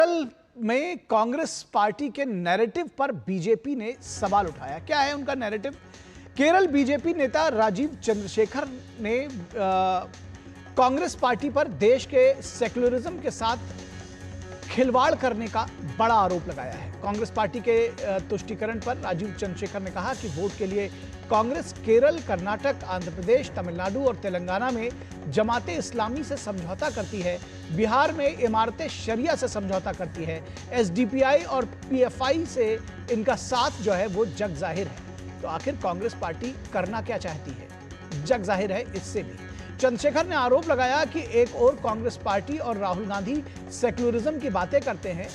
केरल में कांग्रेस पार्टी के नैरेटिव पर बीजेपी ने सवाल उठाया। क्या है उनका नैरेटिव? केरल बीजेपी नेता राजीव चंद्रशेखर ने कांग्रेस पार्टी पर देश के सेक्युलरिज्म के साथ खिलवाड़ करने का बड़ा आरोप लगाया है। कांग्रेस पार्टी के तुष्टीकरण पर राजीव चंद्रशेखर ने कहा कि वोट के लिए कांग्रेस केरल, कर्नाटक, आंध्र प्रदेश, तमिलनाडु और तेलंगाना में जमाते इस्लामी से समझौता करती है, बिहार में इमारते शरिया से समझौता करती है, एसडीपीआई और पीएफआई से इनका साथ जो है वो जग जाहिर है। तो आखिर कांग्रेस पार्टी करना क्या चाहती है? जग जाहिर है इससे भी। चंद्रशेखर ने आरोप लगाया कि एक और कांग्रेस पार्टी और राहुल गांधी सेक्युलरिज्म की बातें करते हैं,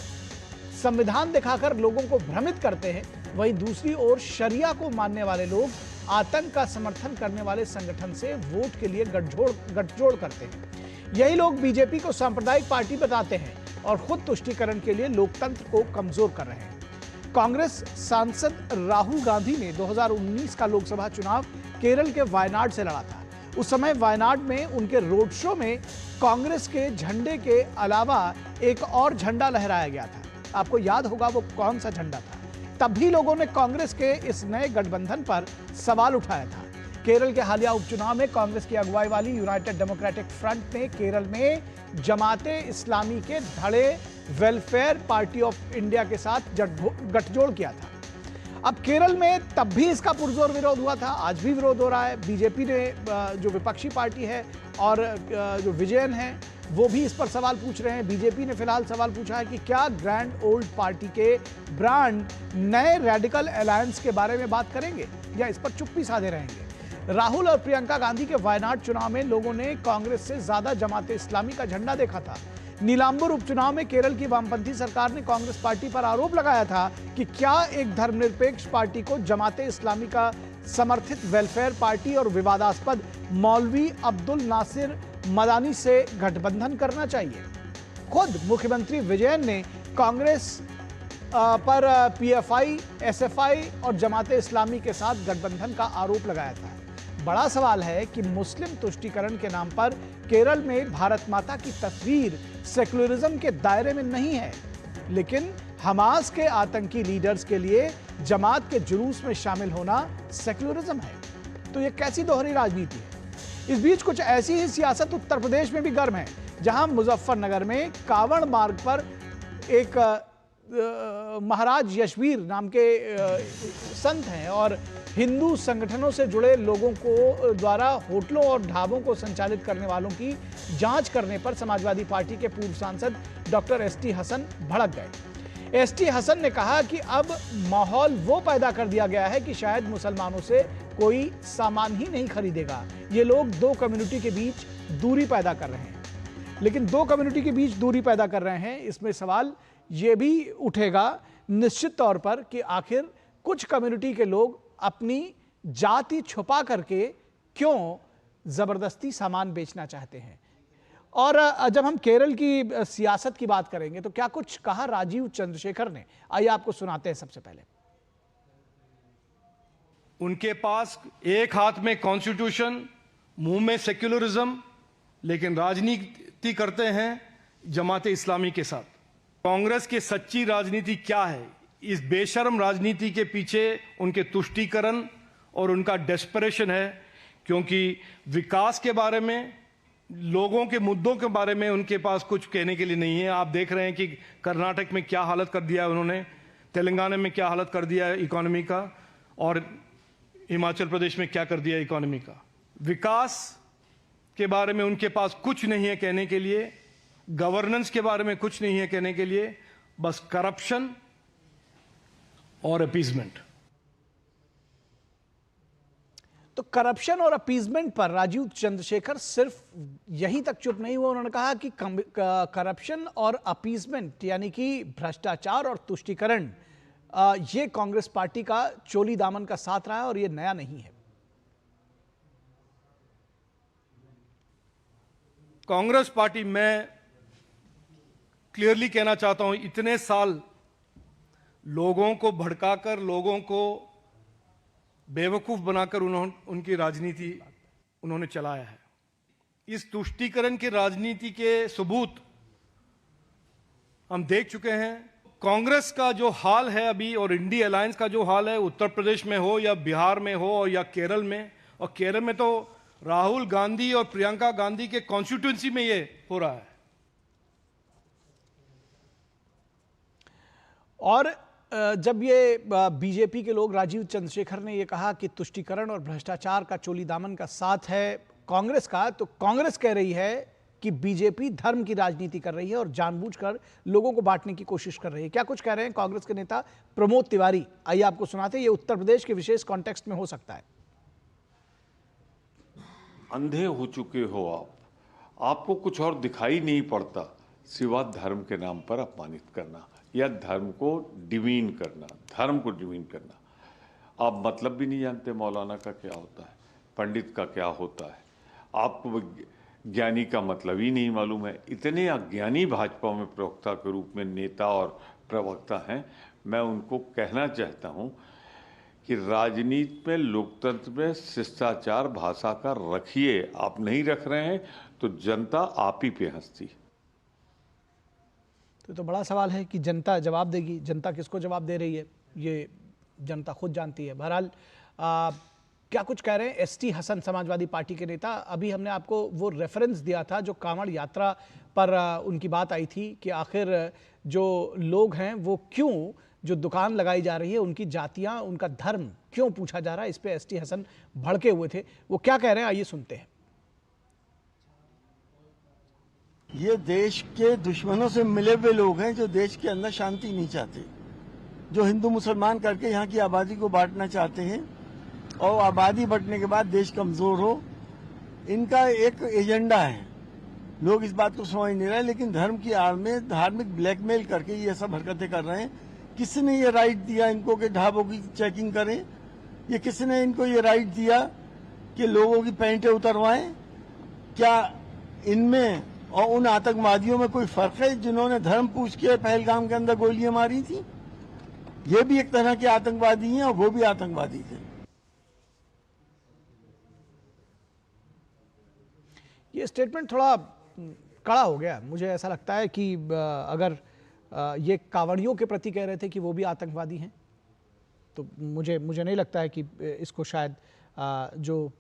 संविधान दिखाकर लोगों को भ्रमित करते हैं, वहीं दूसरी ओर शरिया को मानने वाले लोग आतंक का समर्थन करने वाले संगठन से वोट के लिए गठजोड़ करते हैं। यही लोग बीजेपी को सांप्रदायिक पार्टी बताते हैं और खुद तुष्टीकरण के लिए लोकतंत्र को कमजोर कर रहे हैं। कांग्रेस सांसद राहुल गांधी ने 2019 का लोकसभा चुनाव केरल के वायनाड से लड़ा था। उस समय वायनाड में उनके रोड शो में कांग्रेस के झंडे के अलावा एक और झंडा लहराया गया था। आपको याद होगा वो कौन सा झंडा था? तब भी लोगों ने कांग्रेस के इस नए गठबंधन पर सवाल उठाया था। केरल के हालिया उपचुनाव में कांग्रेस की अगुवाई वाली यूनाइटेड डेमोक्रेटिक फ्रंट ने केरल में जमाते इस्लामी के धड़े वेलफेयर पार्टी ऑफ इंडिया के साथ गठजोड़ किया था। अब केरल में तब भी इसका पुरजोर विरोध हुआ था, आज भी विरोध हो रहा है। बीजेपी ने जो विपक्षी पार्टी है और जो विजयन है वो भी इस पर सवाल पूछ रहे हैं। बीजेपी ने फिलहाल सवाल पूछा है कि क्या ग्रैंड ओल्ड पार्टी के ब्रांड नए रेडिकल अलायंस के बारे में बात करेंगे या इस पर चुप्पी साधे रहेंगे। राहुल और प्रियंका गांधी के वायनाड चुनाव में लोगों ने कांग्रेस से ज्यादा जमाते इस्लामी का झंडा देखा था। नीलांबुर उपचुनाव में केरल की वामपंथी सरकार ने कांग्रेस पार्टी पर आरोप लगाया था कि क्या एक धर्मनिरपेक्ष पार्टी को जमाते इस्लामी का समर्थित वेलफेयर पार्टी और विवादास्पद मौलवी अब्दुल नासिर मदानी से गठबंधन करना चाहिए। खुद मुख्यमंत्री विजयन ने कांग्रेस पर पीएफआई, एसएफआई और जमाते इस्लामी के साथ गठबंधन का आरोप लगाया था। बड़ा सवाल है कि मुस्लिम तुष्टीकरण के नाम पर केरल में भारत माता की तस्वीर सेक्युलरिज्म के दायरे में नहीं है, लेकिन हमास के आतंकी लीडर्स के लिए जमात के जुलूस में शामिल होना सेक्युलरिज्म है। तो यह कैसी दोहरी राजनीति है? इस बीच कुछ ऐसी ही सियासत उत्तर प्रदेश में भी गर्म है, जहां मुजफ्फरनगर में कांवड़ मार्ग पर एक महाराज यशवीर नाम के संत हैं और हिंदू संगठनों से जुड़े लोगों को द्वारा होटलों और ढाबों को संचालित करने वालों की जांच करने पर समाजवादी पार्टी के पूर्व सांसद डॉक्टर एसटी हसन भड़क गए। एसटी हसन ने कहा कि अब माहौल वो पैदा कर दिया गया है कि शायद मुसलमानों से कोई सामान ही नहीं खरीदेगा। ये लोग दो कम्युनिटी के बीच दूरी पैदा कर रहे हैं। लेकिन दो कम्युनिटी के बीच दूरी पैदा कर रहे हैं, इसमें सवाल ये भी उठेगा निश्चित तौर पर कि आखिर कुछ कम्युनिटी के लोग अपनी जाति छुपा करके क्यों जबरदस्ती सामान बेचना चाहते हैं। और जब हम केरल की सियासत की बात करेंगे तो क्या कुछ कहा राजीव चंद्रशेखर ने, आइए आपको सुनाते हैं। सबसे पहले उनके पास एक हाथ में कॉन्स्टिट्यूशन, मुंह में सेक्युलरिज्म, लेकिन राजनीति करते हैं जमाते इस्लामी के साथ। कांग्रेस की सच्ची राजनीति क्या है? इस बेशर्म राजनीति के पीछे उनके तुष्टीकरण और उनका डेस्परेशन है, क्योंकि विकास के बारे में, लोगों के मुद्दों के बारे में उनके पास कुछ कहने के लिए नहीं है। आप देख रहे हैं कि कर्नाटक में क्या हालत कर दिया है उन्होंने, तेलंगाना में क्या हालत कर दिया है इकोनॉमी का, और हिमाचल प्रदेश में क्या कर दिया इकोनॉमी का। विकास के बारे में उनके पास कुछ नहीं है कहने के लिए, गवर्नेंस के बारे में कुछ नहीं है कहने के लिए, बस करप्शन और अपीजमेंट। तो करप्शन और अपीजमेंट पर राजीव चंद्रशेखर सिर्फ यहीं तक चुप नहीं हुआ। उन्होंने कहा कि करप्शन और अपीजमेंट यानी कि भ्रष्टाचार और तुष्टीकरण ये कांग्रेस पार्टी का चोली दामन का साथ रहा है और ये नया नहीं है। कांग्रेस पार्टी, मैं क्लियरली कहना चाहता हूं, इतने साल लोगों को भड़काकर, लोगों को बेवकूफ बनाकर उनकी राजनीति उन्होंने चलाया है। इस तुष्टीकरण की राजनीति के सबूत हम देख चुके हैं। कांग्रेस का जो हाल है अभी और इंडी अलायंस का जो हाल है, उत्तर प्रदेश में हो या बिहार में हो या केरल में, और केरल में तो राहुल गांधी और प्रियंका गांधी के कॉन्स्टिट्यूंसी में ये हो रहा है। और जब ये बीजेपी के लोग, राजीव चंद्रशेखर ने ये कहा कि तुष्टीकरण और भ्रष्टाचार का चोली दामन का साथ है कांग्रेस का, तो कांग्रेस कह रही है कि बीजेपी धर्म की राजनीति कर रही है और जानबूझकर लोगों को बांटने की कोशिश कर रही है। क्या कुछ कह रहे हैं कांग्रेस के नेता प्रमोद तिवारी, आइए आपको सुनाते हैं। ये उत्तर प्रदेश के विशेष कॉन्टेक्स्ट में हो सकता है। अंधे हो चुके हो आपको कुछ और दिखाई नहीं पड़ता सिवा धर्म के नाम पर अपमानित करना या धर्म को डिवीन करना, धर्म को डिवीन करना। आप मतलब भी नहीं जानते मौलाना का क्या होता है, पंडित का क्या होता है, आपको ज्ञानी का मतलब ही नहीं मालूम है। इतने अज्ञानी भाजपा में प्रवक्ता के रूप में नेता और प्रवक्ता हैं। मैं उनको कहना चाहता हूं कि राजनीति में, लोकतंत्र में शिष्टाचार भाषा का रखिए। आप नहीं रख रहे हैं तो जनता आप ही पे हंसती। तो बड़ा सवाल है कि जनता जवाब देगी। जनता किसको जवाब दे रही है ये जनता खुद जानती है। बहरहाल क्या कुछ कह रहे हैं एसटी हसन, समाजवादी पार्टी के नेता। अभी हमने आपको वो रेफरेंस दिया था जो कांवड़ यात्रा पर उनकी बात आई थी कि आखिर जो लोग हैं वो क्यों, जो दुकान लगाई जा रही है उनकी जातियां, उनका धर्म क्यों पूछा जा रहा है। इस पे एसटी हसन भड़के हुए थे। वो क्या कह रहे हैं आइए सुनते हैं। ये देश के दुश्मनों से मिले हुए लोग हैं जो देश के अंदर शांति नहीं चाहते, जो हिंदू मुसलमान करके यहाँ की आबादी को बांटना चाहते हैं और आबादी बढ़ने के बाद देश कमजोर हो। इनका एक एजेंडा है, लोग इस बात को समझ नहीं रहे, लेकिन धर्म की आड़ में धार्मिक ब्लैकमेल करके ये सब हरकतें कर रहे हैं। किसने ये राइट दिया इनको कि ढाबों की चेकिंग करें? ये किसने इनको ये राइट दिया कि लोगों की पैंटें उतरवाएं? क्या इनमें और उन आतंकवादियों में कोई फर्क है जिन्होंने धर्म पूछ के पहलगाम के अंदर गोलियां मारी थी? ये भी एक तरह के आतंकवादी हैं और वो भी आतंकवादी थे। ये स्टेटमेंट थोड़ा कड़ा हो गया। मुझे ऐसा लगता है कि अगर ये कांवड़ियों के प्रति कह रहे थे कि वो भी आतंकवादी हैं, तो मुझे नहीं लगता है कि इसको शायद जो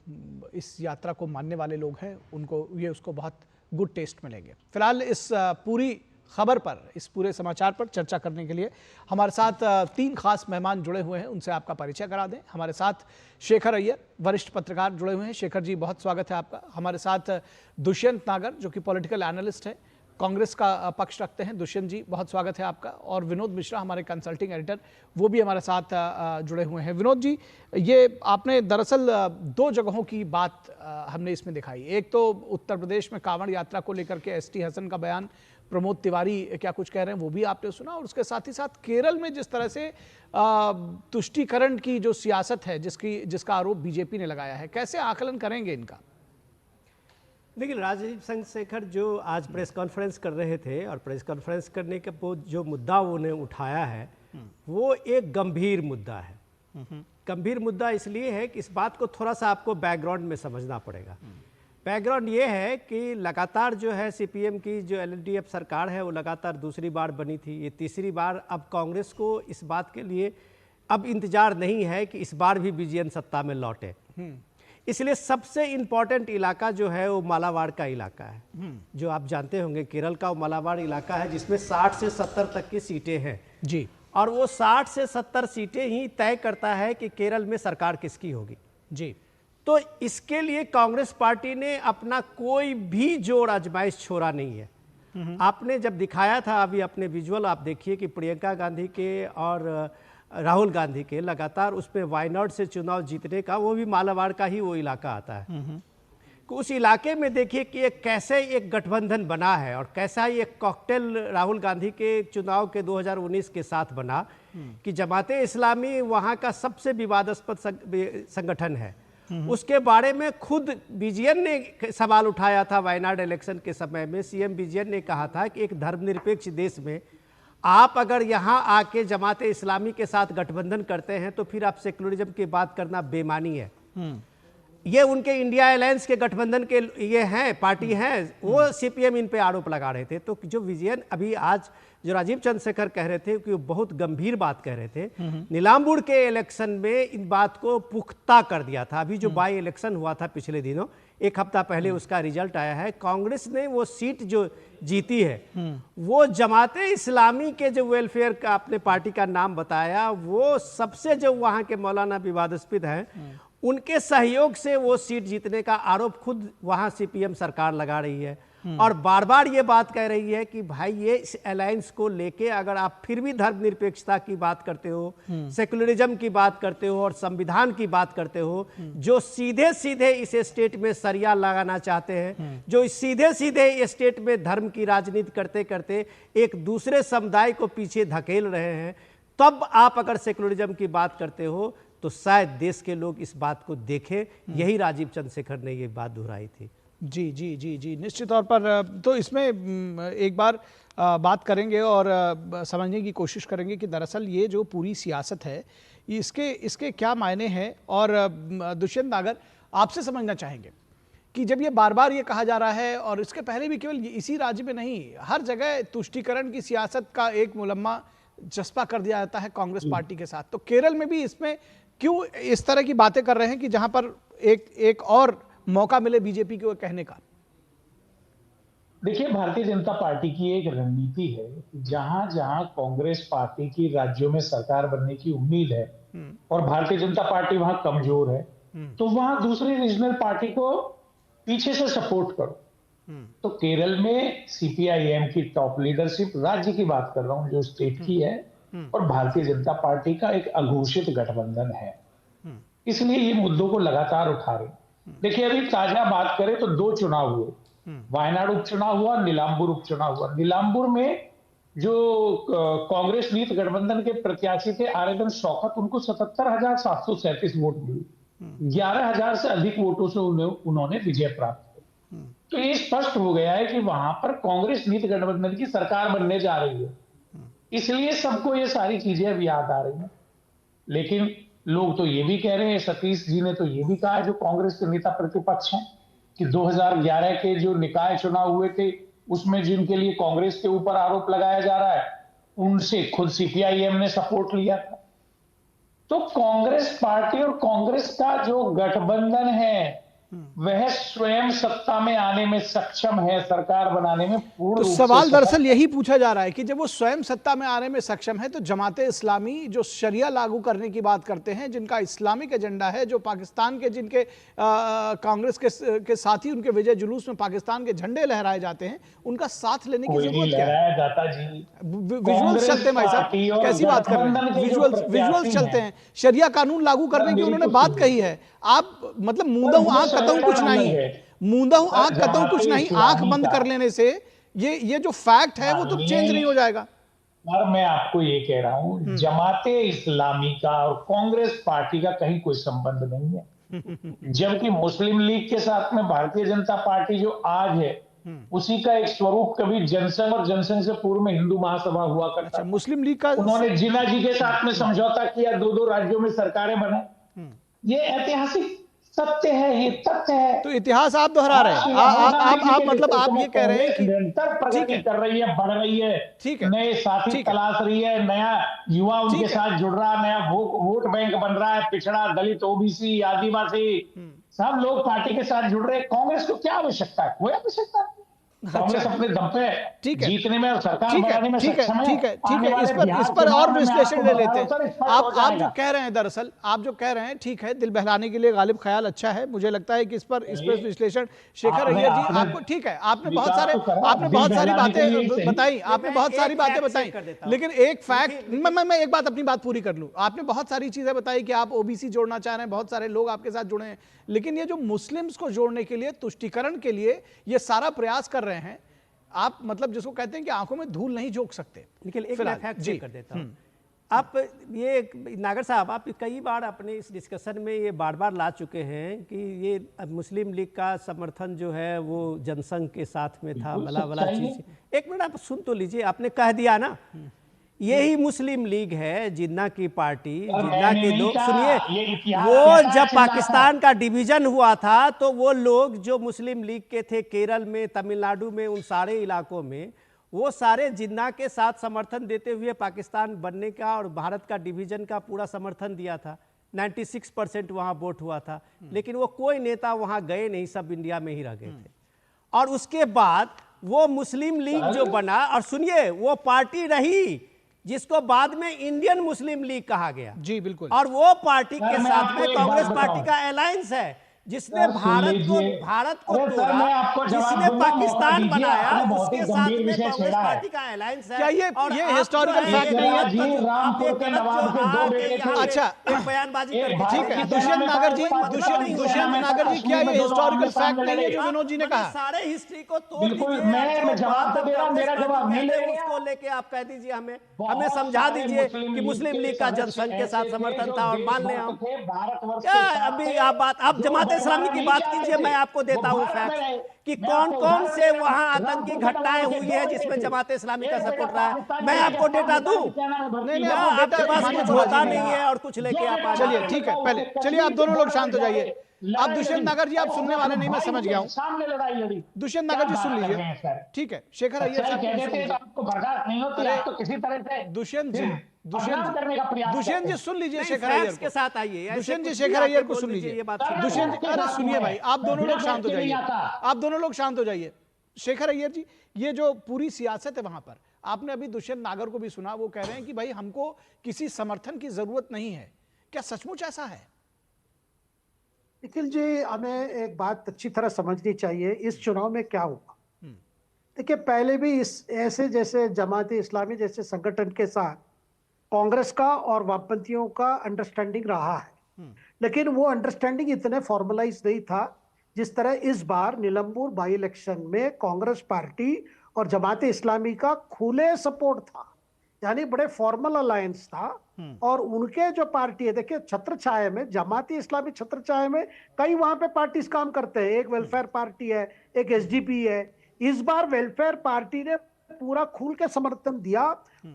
इस यात्रा को मानने वाले लोग हैं उनको ये उसको बहुत गुड टेस्ट में लेंगे। फिलहाल इस पूरी खबर पर, इस पूरे समाचार पर चर्चा करने के लिए हमारे साथ 3 खास मेहमान जुड़े हुए हैं। उनसे आपका परिचय करा दें। हमारे साथ शेखर अय्यर, वरिष्ठ पत्रकार जुड़े हुए हैं। शेखर जी बहुत स्वागत है आपका। हमारे साथ दुष्यंत नागर जो कि पॉलिटिकल एनालिस्ट है, कांग्रेस का पक्ष रखते हैं। दुष्यंत जी बहुत स्वागत है आपका। और विनोद मिश्रा हमारे कंसल्टिंग एडिटर, वो भी हमारे साथ जुड़े हुए हैं। विनोद जी, ये आपने दरअसल 2 जगहों की बात हमने इसमें दिखाई। एक तो उत्तर प्रदेश में कांवड़ यात्रा को लेकर के एसटी हसन का बयान, प्रमोद तिवारी क्या कुछ कह रहे हैं वो भी आपने सुना, और उसके साथ ही साथ केरल में जिस तरह से तुष्टीकरण की जो सियासत है जिसका आरोप बीजेपी ने लगाया है, कैसे आकलन करेंगे इनका? देखिए, राजीव चंद्रशेखर जो आज प्रेस कॉन्फ्रेंस कर रहे थे और प्रेस कॉन्फ्रेंस करने के जो मुद्दा उन्हें उठाया है वो एक गंभीर मुद्दा है। गंभीर मुद्दा इसलिए है कि इस बात को थोड़ा सा आपको बैकग्राउंड में समझना पड़ेगा। बैकग्राउंड ये है कि लगातार जो है सीपीएम की जो एलडीएफ सरकार है वो लगातार दूसरी बार बनी थी, ये तीसरी बार। अब कांग्रेस को इस बात के लिए अब इंतजार नहीं है कि इस बार भी विजयन सत्ता में लौटे। इसलिए सबसे इंपॉर्टेंट इलाका जो है वो मालाबार का इलाका है। जो आप जानते होंगे केरल का वो मालाबार इलाका है जिसमें 60 से 70 तक की सीटें हैं जी, और वो 60 से 70 सीटें ही तय करता है कि केरल में सरकार किसकी होगी जी। तो इसके लिए कांग्रेस पार्टी ने अपना कोई भी जोर आजमाइश छोड़ा नहीं है। आपने जब दिखाया था अभी अपने विजुअल, आप देखिए कि प्रियंका गांधी के और राहुल गांधी के लगातार उसमें वायनाड से चुनाव जीतने का, वो भी मालाबार का ही वो इलाका आता है। तो उस इलाके में देखिए कि एक कैसे एक गठबंधन बना है और कैसा ये कॉकटेल राहुल गांधी के चुनाव के 2019 के साथ बना कि जमाते इस्लामी वहाँ का सबसे विवादास्पद संगठन है। उसके बारे में खुद विजयन ने सवाल उठाया था वायनाड इलेक्शन के समय में। सीएम विजयन ने कहा था कि एक धर्मनिरपेक्ष देश में आप अगर यहाँ आके जमाते इस्लामी के साथ गठबंधन करते हैं तो फिर आप सेकुलरिज्म की बात करना बेमानी है। ये उनके इंडिया अलायंस के गठबंधन के ये हैं, पार्टी हैं, वो सीपीएम इन पे आरोप लगा रहे थे। तो जो विजयन अभी आज जो राजीव चंद्रशेखर कह रहे थे कि वो बहुत गंभीर बात कह रहे थे, नीलाम्बुर के इलेक्शन में इन बात को पुख्ता कर दिया था। अभी जो बाई इलेक्शन हुआ था पिछले दिनों, एक हफ्ता पहले उसका रिजल्ट आया है। कांग्रेस ने वो सीट जो जीती है वो जमाते इस्लामी के जो वेलफेयर का आपने पार्टी का नाम बताया, वो सबसे जो वहाँ के मौलाना विवादास्पद हैं उनके सहयोग से वो सीट जीतने का आरोप खुद वहाँ सीपीएम सरकार लगा रही है। और बार बार ये बात कह रही है कि भाई ये इस अलायंस को लेके अगर आप फिर भी धर्मनिरपेक्षता की बात करते हो, सेकुलरिज्म की बात करते हो और संविधान की बात करते हो, जो सीधे सीधे इस स्टेट में सरिया लगाना चाहते हैं, जो सीधे सीधे स्टेट में धर्म की राजनीति करते करते एक दूसरे समुदाय को पीछे धकेल रहे हैं, तब आप अगर सेकुलरिज्म की बात करते हो तो शायद देश के लोग इस बात को देखें। यही राजीव चंद्रशेखर ने ये बात दोहराई थी। जी जी जी जी, निश्चित तौर पर। तो इसमें एक बार बात करेंगे और समझने की कोशिश करेंगे कि दरअसल ये जो पूरी सियासत है इसके क्या मायने हैं। और दुष्यंत नागर, आपसे समझना चाहेंगे कि जब ये बार बार ये कहा जा रहा है, और इसके पहले भी केवल इसी राज्य में नहीं, हर जगह तुष्टीकरण की सियासत का एक मुलम्मा जस्पा कर दिया जाता है कांग्रेस पार्टी के साथ, तो केरल में भी इसमें क्यों इस तरह की बातें कर रहे हैं कि जहां पर एक और मौका मिले बीजेपी को कहने का? देखिए, भारतीय जनता पार्टी की एक रणनीति है कि जहां जहां कांग्रेस पार्टी की राज्यों में सरकार बनने की उम्मीद है और भारतीय जनता पार्टी वहां कमजोर है, तो वहां दूसरी रीजनल पार्टी को पीछे से सपोर्ट करो। तो केरल में सीपीआईएम की टॉप लीडरशिप, राज्य की बात कर रहा हूं जो स्टेट की है, और भारतीय जनता पार्टी का एक अघोषित गठबंधन है, इसलिए ये मुद्दों को लगातार उठा रहे। देखिए, अभी ताजा बात करें तो 2 चुनाव हुए, वायनाड उपचुनाव हुआ, नीलाम्बुर उपचुनाव हुआ। नीलाम्बुर में जो कांग्रेस नीत गठबंधन के प्रत्याशी थे आरेदन शौकत, उनको 77,737 वोट मिले, 11,000 से अधिक वोटों से उन्होंने विजय प्राप्त की। तो ये स्पष्ट हो गया है कि वहां पर कांग्रेस नीत गठबंधन की सरकार बनने जा रही है, इसलिए सबको ये सारी चीजें अब याद आ रही हैं। लेकिन लोग तो ये भी कह रहे हैं, सतीश जी ने तो ये भी कहा है जो कांग्रेस के नेता प्रतिपक्ष हैं, कि 2011 के जो निकाय चुनाव हुए थे उसमें जिनके लिए कांग्रेस के ऊपर आरोप लगाया जा रहा है, उनसे खुद सीपीआईएम ने सपोर्ट लिया था। तो कांग्रेस पार्टी और कांग्रेस का जो गठबंधन है वह स्वयं सत्ता में आने में सक्षम है, सरकार बनाने में पूर्ण तो रूप सवाल से दरअसल यही पूछा जा रहा है कि जब वो स्वयं सत्ता में आने में सक्षम है, तो जमाते इस्लामी जो शरिया लागू करने की बात करते हैं, जिनका इस्लामिक एजेंडा है, जो पाकिस्तान के जिनके कांग्रेस के साथ ही उनके विजय जुलूस में पाकिस्तान के झंडे लहराए जाते हैं, उनका साथ लेने की जरूरत क्या है? जाता जी, विजुअल्स चलते हैं भाई साहब, कैसी बात कर रहे हैं? विजुअल्स चलते हैं, शरिया कानून लागू करने की उन्होंने बात कही है। आप मतलब मूंदहू आंख कतऊ कुछ नहीं, मूंदहू आंख कतऊ कुछ नहीं, आंख बंद कर लेने से ये जो फैक्ट है वो तो चेंज नहीं हो जाएगा। और मैं आपको ये कह रहा हूं, जमाते इस्लामी का और कांग्रेस पार्टी का कहीं कोई संबंध नहीं है, जबकि मुस्लिम लीग के साथ में भारतीय जनता पार्टी जो आज है उसी का एक स्वरूप कभी जनसंघ और जनसंघ से पूर्व में हिंदू महासभा हुआ करता। मुस्लिम लीग का उन्होंने जिन्ना जी के साथ में समझौता किया, 2-2 राज्यों में सरकारें बनाई। ये ऐतिहासिक सत्य है, ये तथ्य है। तो इतिहास आप दोहरा रहे हैं, आप मतलब आप ये कह रहे हैं कि निरंतर प्रगति कर रही है, बढ़ रही है, ठीक है, नए साथी तलाश रही है, नया युवा उनके साथ जुड़ रहा है, नया वोट बैंक बन रहा है, पिछड़ा, दलित, ओबीसी, आदिवासी सब लोग पार्टी के साथ जुड़ रहे हैं। कांग्रेस को क्या आवश्यकता है? कोई आवश्यकता नहीं। कांग्रेस अपने दम पे जीतने में और सरकार बनाने में सक्षम है। ठीक है, इस पर और विश्लेषण ले लेते हैं। आप जो कह रहे हैं, दरअसल आप जो कह रहे हैं, ठीक है, दिल बहलाने के लिए गालिब ख्याल अच्छा है, मुझे लगता है कि इस पर विश्लेषण शेखर अय्यर जी आपको, ठीक है, आपने बहुत सारी बातें बताई, लेकिन एक फैक्ट, मैं एक बात अपनी बात पूरी कर लूं। आपने बहुत सारी चीजें बताई कि आप ओबीसी जोड़ना चाह रहे हैं, बहुत सारे लोग आपके साथ जुड़े हैं, लेकिन ये जो मुस्लिम्स को जोड़ने के लिए, तुष्टीकरण के लिए ये सारा प्रयास कर रहे हैं, आप मतलब जिसको कहते हैं कि आंखों में धूल नहीं झोंक सकते। लेकिन एक मैं फैक्ट चेक कर देता हूं। आप ये नागर साहब, आप कई बार अपने इस डिस्कशन में ये बार बार ला चुके हैं कि ये मुस्लिम लीग का समर्थन जो है वो जनसंघ के साथ में था, भला चीज। एक मिनट आप सुन तो लीजिए, आपने कह दिया ना यही मुस्लिम लीग है, जिन्ना की पार्टी, जिन्ना मैंने के नहीं लोग, कहा, सुनिए, ये इतिहास वो कहता है जब चिन्ना पाकिस्तान का डिवीजन हुआ था तो वो लोग जो मुस्लिम लीग के थे केरल में, तमिलनाडु में, उन सारे इलाकों में, वो सारे जिन्ना के साथ समर्थन देते हुए पाकिस्तान बनने का और भारत का डिवीजन का पूरा समर्थन दिया था। 96% वहाँ वोट हुआ था, लेकिन वो कोई नेता वहाँ गए नहीं, सब इंडिया में ही रह गए थे। और उसके बाद वो मुस्लिम लीग जो बना, और सुनिए, वो पार्टी रही जिसको बाद में इंडियन मुस्लिम लीग कहा गया। जी बिल्कुल। और वो पार्टी के मैं साथ आपको में एक कांग्रेस बात पार्टी बताऊं। का अलायंस है, जिसने सर, सुन भारत लीजिए। को अरे सर, तोड़ा, मैं आपको जवाब जिसने दूंगा, मौका पाकिस्तान दीजिए, बनाया, आपने बहुत ही उसके गंभीर साथ में विषय कांग्रेस छेड़ा है। पार्टी का अलायंस है। क्या ये और आप हिस्टोरिकल जो है, फैक्ट नहीं है? आप जी, जो- रामपुर आप के एक नवाब गलत के जो दो आप बेटे यहाँ थे। पे अच्छा। एक बयानबाजी एक करके भारत ठीक है, की दुष्यंत सेना में नागर जी, कोई पाकिस्तान की दुष्यंत सेना में नागर जी, क्या कश्मीर में ये दोनों हिस्टोरिकल आमने-सामने फैक्ट नहीं है लड़े। जो विनोद जी ने मैंने कहा? सारे हिस्ट्री को तोड़ बिल्कुल, दीजिए। मैं जो जवाब तो बात दे रहा हूं, कांग्रेस मेरा पार्टी जवाब नहीं कहते ले हैं, रहे उसको आप। लेके आप कह दीजिए, हमें बहुत समझा सारे दीजिए कि लीग मुस्लिम के लीग का सदस्य जनसंघ के ऐसे साथ थे समर्थन जो था, और मान लें देशभक्त हम थे, भारतवर्ष क्या, के साथ अभी थे, आप जो जमात बंटवारा इस्लामी की नहीं बात चाहते कीजिए, थे, मैं आपको वो देता हूँ भारत में फैक्ट रहे। कि मैं कौन आपको कौन उदाहरण से दे रहा हूं। वहां आतंकी रामपुर के घटनाएं नवाब के हुई दो है बेटे जिसमें थे। जमात इस्लामी का एक बेटा सपोर्ट रहा है। पाकिस्तान मैं चले गया, आपको डेटा पाकिस्तान दूं? की सेना में भर्ती नहीं, हुआ। आपको डेटा आपके पास मान्य कुछ थोड़ा होता जी नहीं नहीं। है और कुछ लेके जो आप बेटा आ चलिए जाते ठीक हैं। है, पहले चलिए आप दोनों लोग शांत हो जाइए। आप दुष्यंत नागर जी, आप सुनने वाले नहीं, मैं समझ गया हूँ। सामने लड़ाई लड़ी। दुष्यंत क्या नागर जी बात सुन कर लीजिए, रहे हैं सर? ठीक है। शेखर अय्यर सच्चाई साहब को भी कहते सुन थे तो लीजिए। आपको बर्दाश्त नहीं होती, अरे, आप तो किसी तरह से दुष्यंत जी, सिर्फ दुष्यंत बदनाम करने का जी, प्रयास दुष्यंत करते जी हैं। सुन लीजिए नहीं, शेखर अय्यर फैक्ट्स को। के साथ आइए, ऐसे दुष्यंत जी, कुछ भी शेखर आके अय्यर को बोल सुन दीजिए, लीजिए। ये बात सर, ठीक मैं नहीं है। दुष्यंत जी, के अरे साथ सुनिए हूं, भाई, आप मैं दोनों बिना लोग शांत हो फैक्ट के नहीं जाइए। आता। आप दोनों लोग शांत हो जाइए। शेखर अय्यर जी, ये जो पूरी सियासत है वहां पर, आपने अभी दुष्यंत नागर को भी सुना, वो कह रहे हैं कि भाई हमको किसी समर्थन की जरूरत नहीं है। क्या सचमुच ऐसा है? निखिल जी, हमें एक बात अच्छी तरह समझनी चाहिए, इस चुनाव में क्या हुआ। देखिए, पहले भी इस ऐसे जैसे जमात-ए इस्लामी जैसे संगठन के साथ कांग्रेस का और वामपंथियों का अंडरस्टैंडिंग रहा है, लेकिन वो अंडरस्टैंडिंग इतने फॉर्मलाइज नहीं था जिस तरह इस बार निलंबूर बाई इलेक्शन में कांग्रेस पार्टी और जमात-ए इस्लामी का खुले सपोर्ट था, यानी बड़े फॉर्मल अलायंस था। और उनके जो पार्टी है, देखिए, छत्र छाया में, जमाती इस्लामी छत्र छाया में कई वहां पे पार्टीज काम करते हैं। एक वेलफेयर पार्टी है, एक एसडीपी है। इस बार वेलफेयर पार्टी ने पूरा खुल के समर्थन दिया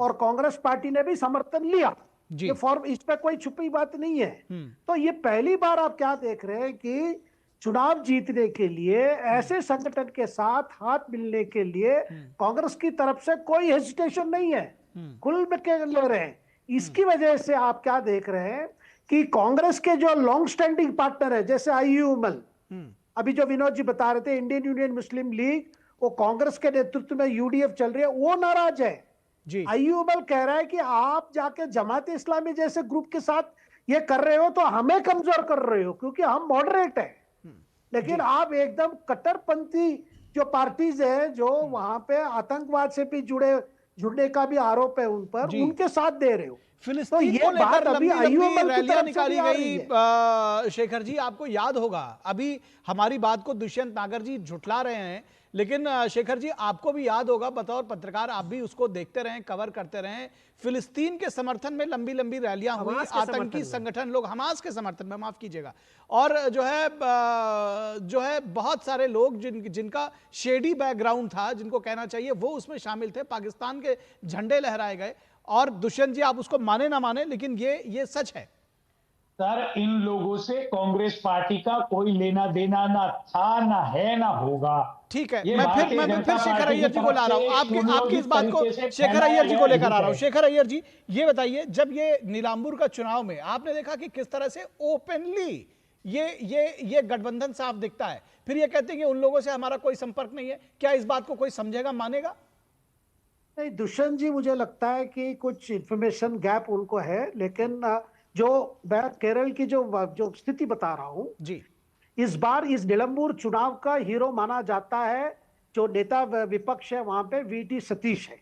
और कांग्रेस पार्टी ने भी समर्थन लिया। ये फॉर्म, इस पे कोई छुपी बात नहीं है। तो ये पहली बार आप क्या देख रहे हैं कि चुनाव जीतने के लिए ऐसे संगठन के साथ हाथ मिलने के लिए कांग्रेस की तरफ से कोई हेजिटेशन नहीं है, खुल के ले रहे हैं। इसकी वजह से आप क्या देख रहे हैं कि कांग्रेस के जो लॉन्ग स्टैंडिंग पार्टनर है, जैसे आईयूएमएल, अभी जो विनोद जी बता रहे थे, इंडियन यूनियन मुस्लिम लीग, वो कांग्रेस के नेतृत्व में यूडीएफ चल रही है, वो नाराज है। आईयूएमएल कह रहा है कि आप जाके जमात इस्लामी जैसे ग्रुप के साथ ये कर रहे हो तो हमें कमजोर कर रहे हो, क्योंकि हम मॉडरेट है। लेकिन आप एकदम कट्टरपंथी जो पार्टीज है, जो वहां पे आतंकवाद से भी जुड़ने का भी आरोप है उन पर, उनके साथ दे रहे हो। फिलिस्तीन को लेकर लंबी लंबी रैलियां निकाली गई। शेखर जी, आपको याद होगा, अभी हमारी बात को दुष्यंत नागर जी झुठला रहे हैं, लेकिन शेखर जी आपको भी याद होगा, बतौर पत्रकार आप भी उसको देखते रहे, कवर करते रहे। फिलिस्तीन के समर्थन में लंबी लंबी रैलियां हुई, आतंकी संगठन लोग, हमास के समर्थन में, माफ कीजिएगा, और जो है बहुत सारे लोग जिनका शेडी बैकग्राउंड था, जिनको कहना चाहिए वो उसमें शामिल थे, पाकिस्तान के झंडे लहराए गए। और दुष्यंत जी, आप उसको माने ना माने, लेकिन ये सच है। सर, इन लोगों से कांग्रेस पार्टी का कोई लेना देना ना था, ना है, ना होगा। ठीक है, मैं फिर शेखर अय्यर जी को ला रहा हूं, आपकी इस बात को शेखर अय्यर जी को लेकर आ रहा हूं। शेखर अय्यर जी, ये बताइए, जब ये नीलांबूर का चुनाव में आपने देखा कि किस तरह से ओपनली ये गठबंधन साफ दिखता है, फिर ये कहते हैं कि उन लोगों से हमारा कोई संपर्क नहीं है, क्या इस बात को कोई समझेगा, मानेगा? नहीं दुष्यंत जी, मुझे लगता है कि कुछ इंफॉर्मेशन गैप उनको है, लेकिन जो मैं केरल की जो स्थिति बता रहा हूं जी, इस बार इस निलंबूर चुनाव का हीरो माना जाता है जो नेता विपक्ष है वहां पे, वीटी सतीश है।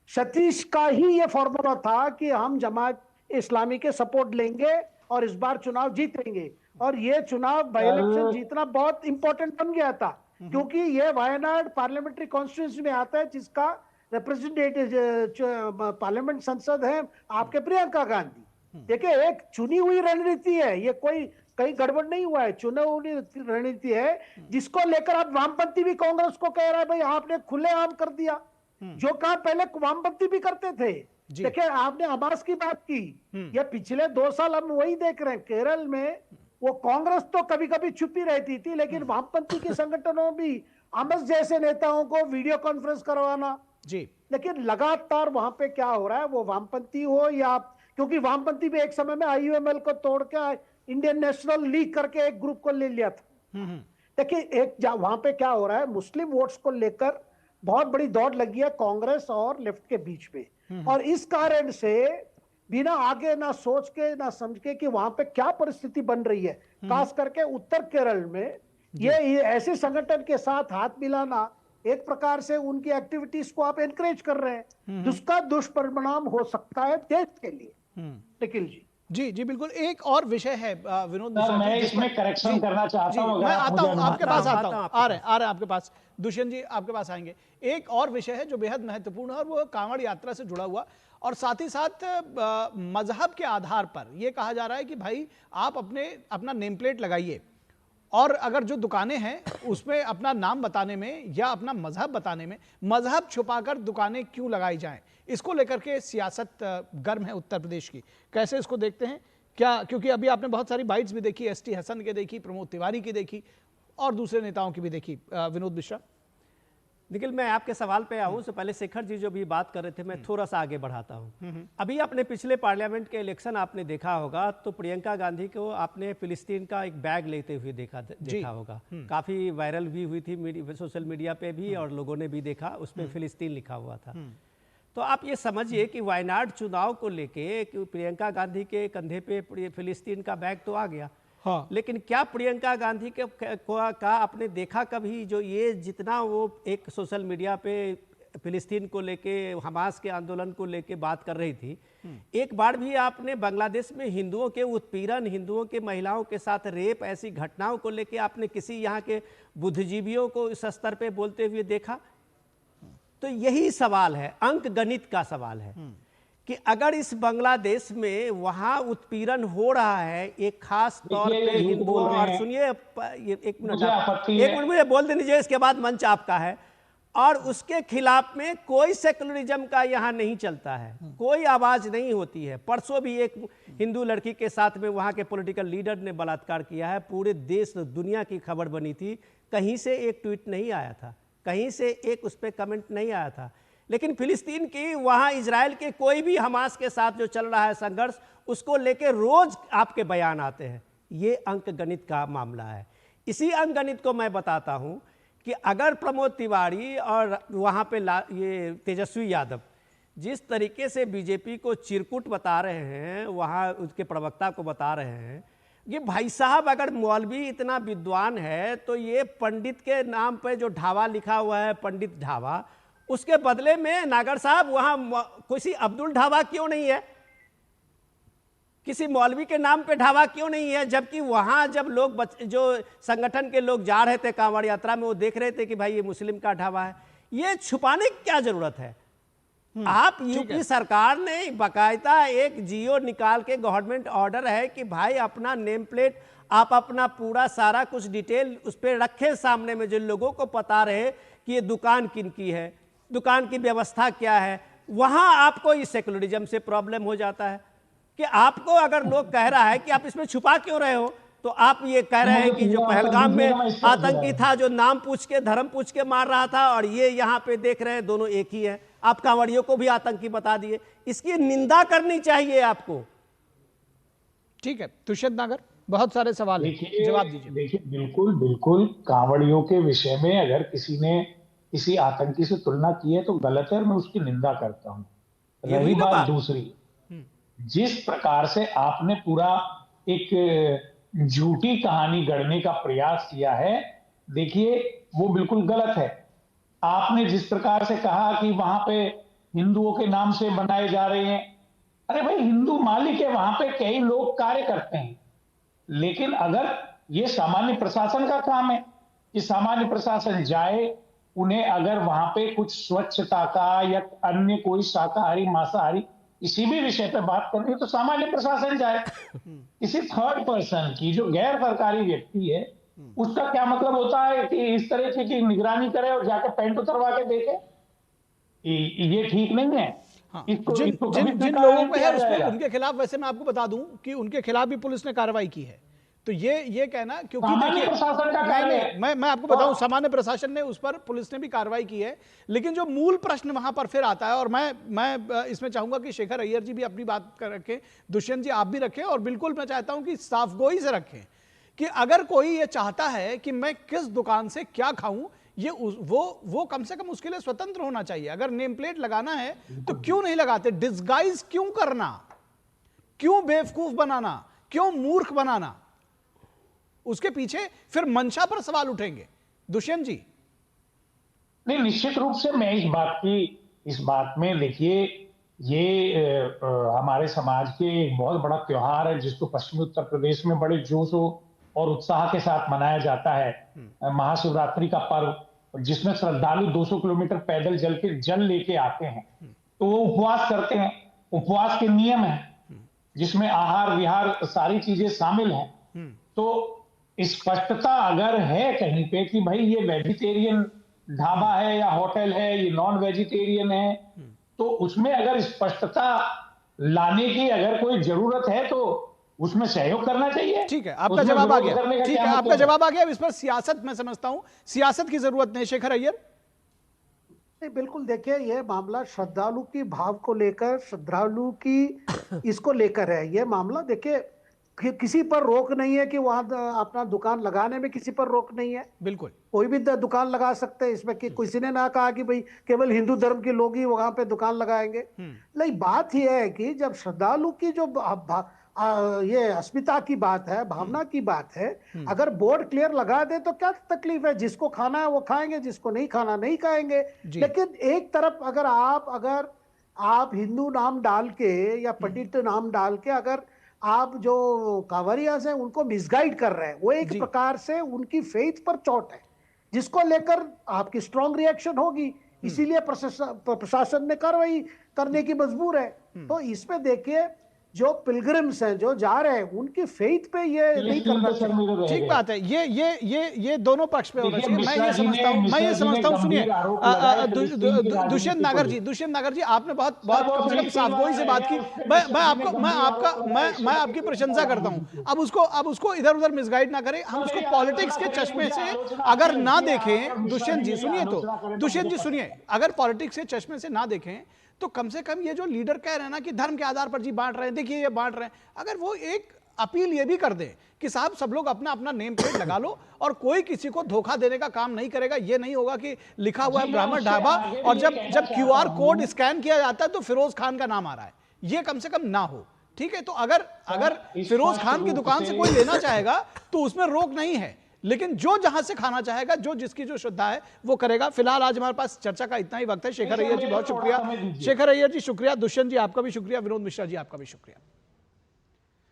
सतीश का ही ये फॉर्मूला था कि हम जमात इस्लामी के सपोर्ट लेंगे और इस बार चुनाव जीतेंगे। और ये चुनाव बाई इलेक्शन जीतना बहुत इंपॉर्टेंट बन गया था, क्योंकि ये वायनाड पार्लियामेंट्री कॉन्स्टिट्यूंसी में आता है, जिसका रिप्रेजेंटेटिव पार्लियामेंट संसद है आपके प्रियंका गांधी। देखिए, एक चुनी हुई रणनीति है, ये कोई कहीं गड़बड़ नहीं हुआ है, चुनी हुई रणनीति है, जिसको लेकर अब वामपंथी भी कांग्रेस को कह रहा है भाई आपने खुलेआम कर दिया। जो काम पहले वामपंथी भी करते थे, देखिए, आपने हमास की बात की, ये पिछले 2 साल हम वही देख रहे हैं। केरल में वो कांग्रेस तो कभी कभी छुपी रहती थी, लेकिन वामपंथी के संगठनों भी हमास जैसे नेताओं को वीडियो कॉन्फ्रेंस करवाना जी। लेकिन लगातार वहां पे क्या हो रहा है, वो वामपंथी हो या, क्योंकि वामपंथी भी एक समय में आईयूएमएल को तोड़ के इंडियन नेशनल लीग करके एक ग्रुप को ले लिया था। देखिए, एक वहां पे क्या हो रहा है, मुस्लिम वोट्स को लेकर बहुत बड़ी दौड़ लगी है कांग्रेस और लेफ्ट के बीच में, और इस कारण से बिना आगे ना सोच के ना समझ के कि वहां पे क्या परिस्थिति बन रही है, खास करके उत्तर केरल में, ये ऐसे संगठन के साथ हाथ मिलाना एक प्रकार से उनकी एक्टिविटीज को आप एनकरेज कर रहे हैं, जिसका दुष्परिणाम हो सकता है देश के लिए। निखिल जी। जी जी बिल्कुल। एक और विषय है विनोद सर, मिश्रा मैं जी, इसमें करेक्शन करना चाहता हूं। मैं आता हूं आपके पास, आता हूं, आ रहे हैं आपके पास, दुष्यंत जी आपके पास आएंगे। एक और विषय है जो बेहद महत्वपूर्ण है और वो कांवड़ यात्रा से जुड़ा हुआ, और साथ ही साथ मजहब के आधार पर यह कहा जा रहा है कि भाई आप अपना नेम प्लेट लगाइए, और अगर जो दुकानें हैं उसमें अपना नाम बताने में या अपना मजहब बताने में मजहब छुपाकर दुकानें क्यों लगाई जाएं, इसको लेकर के सियासत गर्म है उत्तर प्रदेश की। कैसे इसको देखते हैं क्या? क्योंकि अभी आपने बहुत सारी बाइट्स भी देखी, एसटी हसन के देखी, प्रमोद तिवारी की देखी, और दूसरे नेताओं की भी देखी। विनोद मिश्रा। निखिल, मैं आपके सवाल पे आऊं, उससे पहले शेखर जी जो भी बात कर रहे थे, मैं थोड़ा सा आगे बढ़ाता हूं। अभी अपने पिछले पार्लियामेंट के इलेक्शन आपने देखा होगा, तो प्रियंका गांधी को आपने फिलिस्तीन का एक बैग लेते हुए देखा होगा। काफी वायरल भी हुई थी सोशल मीडिया पे भी, और लोगों ने भी देखा, उसमें फिलिस्तीन लिखा हुआ था। तो आप ये समझिए कि वायनाड चुनाव को लेके प्रियंका गांधी के कंधे पे फिलिस्तीन का बैग तो आ गया, हाँ। लेकिन क्या प्रियंका गांधी का आपने देखा कभी, जो ये जितना वो एक सोशल मीडिया पे फिलिस्तीन को लेके, हमास के आंदोलन को लेके बात कर रही थी, एक बार भी आपने बांग्लादेश में हिंदुओं के उत्पीड़न, हिंदुओं के महिलाओं के साथ रेप, ऐसी घटनाओं को लेके आपने किसी यहाँ के बुद्धिजीवियों को इस स्तर पे बोलते हुए देखा? तो यही सवाल है, अंक गणित का सवाल है कि अगर इस बांग्लादेश में वहां उत्पीड़न हो रहा है एक खास तौर पे हिंदुओं, और सुनिए एक मिनट मुझे बोल देने दीजिए, इसके बाद मंच आपका है, और उसके खिलाफ में कोई सेकुलरिज्म का यहाँ नहीं चलता है, कोई आवाज नहीं होती है। परसों भी एक हिंदू लड़की के साथ में वहाँ के पॉलिटिकल लीडर ने बलात्कार किया है, पूरे देश दुनिया की खबर बनी थी, कहीं से एक ट्वीट नहीं आया था, कहीं से एक उस पर कमेंट नहीं आया था। लेकिन फिलिस्तीन की, वहाँ इजराइल के कोई भी हमास के साथ जो चल रहा है संघर्ष, उसको लेके रोज आपके बयान आते हैं। ये अंक गणित का मामला है। इसी अंक गणित को मैं बताता हूँ कि अगर प्रमोद तिवारी और वहाँ पे ये तेजस्वी यादव जिस तरीके से बीजेपी को चिरकुट बता रहे हैं, वहाँ उसके प्रवक्ता को बता रहे हैं कि भाई साहब अगर मौलवी इतना विद्वान है तो ये पंडित के नाम पे जो ढाबा लिखा हुआ है, पंडित ढाबा, उसके बदले में नागर साहब वहां किसी अब्दुल ढाबा क्यों नहीं है, किसी मौलवी के नाम पे ढाबा क्यों नहीं है? जबकि वहां जब लोग जो संगठन के लोग जा रहे थे कांवड़ यात्रा में, वो देख रहे थे कि भाई ये मुस्लिम का ढाबा है। ये छुपाने की क्या जरूरत है? आप यूपी सरकार ने बाकायदा एक जियो निकाल के, गवर्नमेंट ऑर्डर है कि भाई अपना नेम प्लेट, आप अपना पूरा सारा कुछ डिटेल उस पर रखें सामने में, जो लोगों को पता रहे कि ये दुकान किनकी है, दुकान की व्यवस्था क्या है। वहां आपको इस सेकुलरिज्म से प्रॉब्लम हो जाता है कि आपको अगर लोग कह रहा है कि आप इसमें छुपा क्यों रहे हो, तो आप ये कह रहे हैं कि जो पहलगाम में आतंकी था, जो नाम पूछ के, धर्म पूछ के मार रहा था, और ये यहाँ पे देख रहे हैं दोनों एक ही है। आप कांवड़ियों को भी आतंकी बता दिए, इसकी निंदा करनी चाहिए आपको। ठीक है दुष्यंत नागर, बहुत सारे सवाल हैं, जवाब दीजिए। देखिए, बिल्कुल बिल्कुल कांवड़ियों के विषय में अगर किसी ने किसी आतंकी से तुलना की है तो गलत है, मैं उसकी निंदा करता हूं। रही बात दूसरी, जिस प्रकार से आपने पूरा एक झूठी कहानी गढ़ने का प्रयास किया है, देखिए वो बिल्कुल गलत है। आपने जिस प्रकार से कहा कि वहां पे हिंदुओं के नाम से बनाए जा रहे हैं, अरे भाई हिंदू मालिक है, वहां पे कई लोग कार्य करते हैं, लेकिन अगर ये सामान्य प्रशासन का काम है कि सामान्य प्रशासन जाए, उन्हें अगर वहां पे कुछ स्वच्छता का या अन्य कोई शाकाहारी मांसाहारी किसी भी विषय पे बात करनी है तो सामान्य प्रशासन जाए। किसी थर्ड पर्सन की, जो गैर सरकारी व्यक्ति है, उसका क्या मतलब होता है कि इस तरह की निगरानी करे और जाके पैंट उतरवा के देखे? ये ठीक नहीं है। हाँ, इसको जिन इसको जिन कभी जिन स्वीकार लोगों नहीं पे किया है उसमें जाएगा। उनके खिलाफ, वैसे मैं आपको बता दूं कि उनके खिलाफ भी पुलिस ने कार्रवाई की है। तो ये कहना, क्योंकि सामान्य देखिए, प्रशासन का नहीं कार्य नहीं, है। मैं आपको तो- बताऊं, सामान्य प्रशासन ने उस पर, पुलिस ने भी कार्रवाई की है, लेकिन जो मूल प्रश्न वहां पर फिर आता है, और मैं इसमें चाहूंगा कि शेखर अय्यर जी भी अपनी बात रखें, दुष्यंत जी आप भी रखें, और बिल्कुल मैं चाहता हूं कि साफगोई से रखें कि अगर कोई ये चाहता है कि मैं किस दुकान से क्या खाऊं, ये वो कम से कम उसके लिए स्वतंत्र होना चाहिए। अगर नेम प्लेट लगाना है तो क्यों नहीं लगाते? डिस्गाइज क्यों करना, क्यों बेवकूफ बनाना, क्यों मूर्ख बनाना? उसके पीछे फिर मंशा पर सवाल उठेंगे। दुष्यंत जी। नहीं, निश्चित रूप से मैं इस बात में, देखिए, ये हमारे समाज के एक बहुत बड़ा त्योहार है जिसको पश्चिमी उत्तर प्रदेश में बड़े जोश और उत्साह के साथ मनाया जाता है, महाशिवरात्रि का पर्व, जिसमें श्रद्धालु 200 किलोमीटर पैदल जल लेके आते हैं। तो वो उपवास करते हैं, उपवास के नियम है जिसमें आहार विहार सारी चीजें शामिल हैं। तो स्पष्टता अगर है कहीं पे कि भाई ये वेजिटेरियन ढाबा है या होटल है, ये नॉन वेजिटेरियन है, तो उसमें अगर स्पष्टता लाने की अगर कोई जरूरत है तो उसमें सहयोग करना चाहिए। ठीक है, आपका उसमें जवाब आ विरोध गया। करने का ठीक क्या है, आपका मतलब है? जवाब आ गया। अब इस पर सियासत, मैं समझता हूं सियासत की जरूरत नहीं। शेखर अय्यर। नहीं, बिल्कुल देखिए, ये मामला श्रद्धालु की भाव को लेकर, श्रद्धालु की इसको लेकर है ये मामला। देखिए, किसी पर रोक नहीं है कि वहां अपना दुकान लगाने में किसी पर रोक नहीं है, बिल्कुल कोई भी दुकान लगा सकते हैं इसमें, कि किसी ने ना कहा कि भाई केवल हिंदू धर्म के लोग ही वहां पे दुकान लगाएंगे। लेकिन बात यह है कि जब श्रद्धालु की जो ये अस्मिता की बात है, भावना की बात है, अगर बोर्ड क्लियर लगा दे तो क्या तकलीफ है? जिसको खाना है वो खाएंगे, जिसको नहीं खाना नहीं खाएंगे। लेकिन एक तरफ अगर आप हिंदू नाम डाल के या पंडित नाम डाल के अगर आप जो कांवरियास हैं उनको मिसगाइड कर रहे हैं, वो एक प्रकार से उनकी फेथ पर चोट है, जिसको लेकर आपकी स्ट्रॉन्ग रिएक्शन होगी। इसीलिए प्रशासन ने कार्रवाई करने की मजबूर है। तो इसमें देखिए, जो पिलग्रिम्स हैं जो जा रहे हैं उनकी फेथ पे ये नहीं करना चाहिए। ठीक बात है। ये दोनों पक्ष पे होना चाहिए। मैं ये समझता हूं सुनिए, दुष्यंत नागर जी आपने बहुत कम से कम साफगोई से बात की। मैं आपकी प्रशंसा करता हूं। अब उसको इधर उधर मिसगाइड ना करें, हम उसको पॉलिटिक्स के चश्मे से अगर ना देखें। दुष्यंत जी सुनिए, अगर पॉलिटिक्स के चश्मे से ना देखें तो कम से कम ये जो लीडर कह रहे हैं ना कि धर्म के आधार पर जी बांट रहे हैं, देखिए ये बांट रहे हैं, अगर वो एक अपील ये भी कर दे कि साहब सब लोग अपना अपना नेम प्लेट लगा लो और कोई किसी को धोखा देने का काम नहीं करेगा। ये नहीं होगा कि लिखा हुआ है ब्राह्मण ढाबा और जब QR कोड स्कैन किया जाता है तो फिरोज खान का नाम आ रहा है, ये कम से कम ना हो। ठीक है, तो अगर फिरोज खान की दुकान से कोई लेना चाहेगा तो उसमें रोक नहीं है, लेकिन जो जहां से खाना चाहेगा, जो जिसकी जो श्रद्धा है वो करेगा। फिलहाल आज हमारे पास चर्चा का इतना ही वक्त है। शेखर अय्यर जी बहुत शुक्रिया। शेखर अय्यर जी शुक्रिया। दुष्यंत जी आपका भी शुक्रिया। विनोद मिश्रा जी आपका भी शुक्रिया।